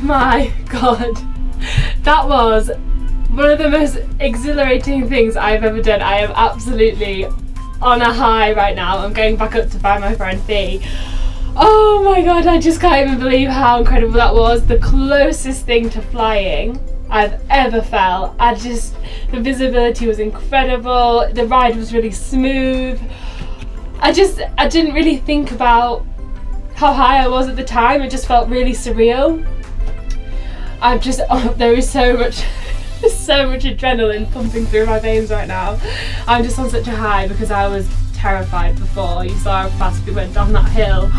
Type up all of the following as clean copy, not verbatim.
my god, that was one of the most exhilarating things I've ever done. I am absolutely on a high right now. I'm going back up to find my friend Fee. Oh my god, I just can't even believe how incredible that was. The closest thing to flying I've ever felt. The visibility was incredible, the ride was really smooth. I didn't really think about how high I was at the time. It just felt really surreal. There is so much adrenaline pumping through my veins right now. I'm just on such a high because I was terrified before. You saw how fast we went down that hill.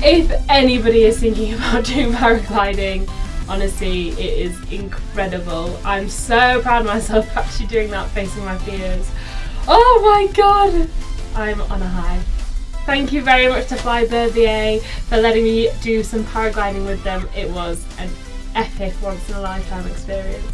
If anybody is thinking about doing paragliding, honestly, it is incredible. I'm so proud of myself for actually doing that, facing my fears. Oh my god, I'm on a high. Thank you very much to Fly Verbier for letting me do some paragliding with them. It was an epic once in a lifetime experience.